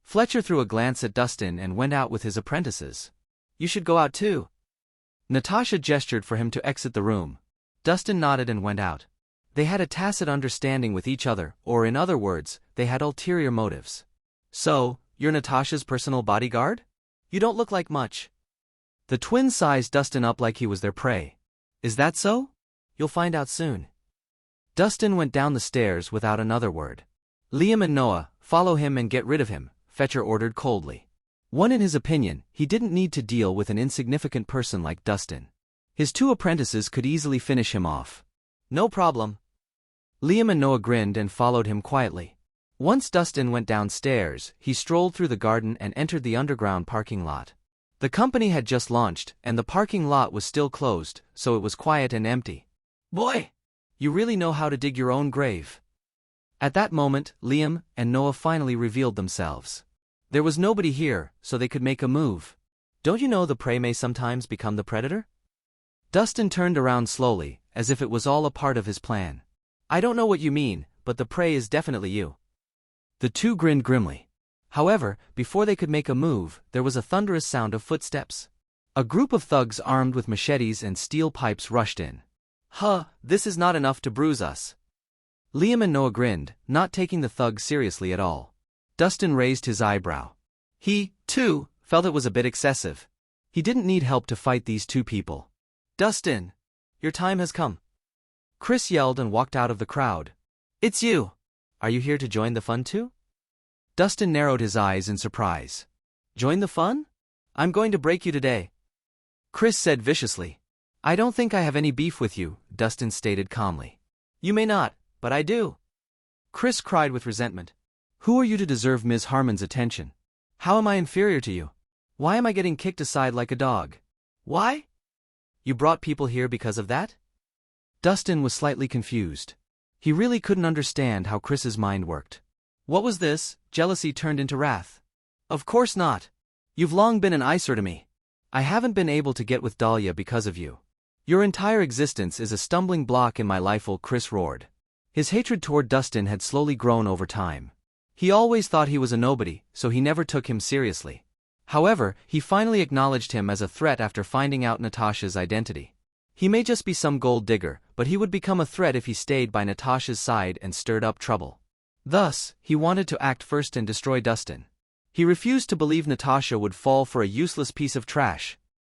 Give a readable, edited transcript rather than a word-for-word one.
Fletcher threw a glance at Dustin and went out with his apprentices. You should go out too. Natasha gestured for him to exit the room. Dustin nodded and went out. They had a tacit understanding with each other, or in other words, they had ulterior motives. So, you're Natasha's personal bodyguard? You don't look like much. The twins sized Dustin up like he was their prey. Is that so? You'll find out soon. Dustin went down the stairs without another word. Liam and Noah, follow him and get rid of him, Fletcher ordered coldly. In his opinion, he didn't need to deal with an insignificant person like Dustin. His two apprentices could easily finish him off. No problem. Liam and Noah grinned and followed him quietly. Once Dustin went downstairs, he strolled through the garden and entered the underground parking lot. The company had just launched, and the parking lot was still closed, so it was quiet and empty. Boy! You really know how to dig your own grave. At that moment, Liam and Noah finally revealed themselves. There was nobody here, so they could make a move. Don't you know the prey may sometimes become the predator? Dustin turned around slowly, as if it was all a part of his plan. I don't know what you mean, but the prey is definitely you. The two grinned grimly. However, before they could make a move, there was a thunderous sound of footsteps. A group of thugs armed with machetes and steel pipes rushed in. This is not enough to bruise us. Liam and Noah grinned, not taking the thugs seriously at all. Dustin raised his eyebrow. He, too, felt it was a bit excessive. He didn't need help to fight these two people. Dustin! Your time has come. Chris yelled and walked out of the crowd. It's you! Are you here to join the fun too? Dustin narrowed his eyes in surprise. Join the fun? I'm going to break you today. Chris said viciously. I don't think I have any beef with you, Dustin stated calmly. You may not, but I do. Chris cried with resentment. Who are you to deserve Ms. Harmon's attention? How am I inferior to you? Why am I getting kicked aside like a dog? Why? You brought people here because of that? Dustin was slightly confused. He really couldn't understand how Chris's mind worked. What was this? Jealousy turned into wrath. Of course not. You've long been an eyesore to me. I haven't been able to get with Dahlia because of you. Your entire existence is a stumbling block in my life, Chris roared. His hatred toward Dustin had slowly grown over time. He always thought he was a nobody, so he never took him seriously. However, he finally acknowledged him as a threat after finding out Natasha's identity. He may just be some gold digger, but he would become a threat if he stayed by Natasha's side and stirred up trouble. Thus, he wanted to act first and destroy Dustin. He refused to believe Natasha would fall for a useless piece of trash,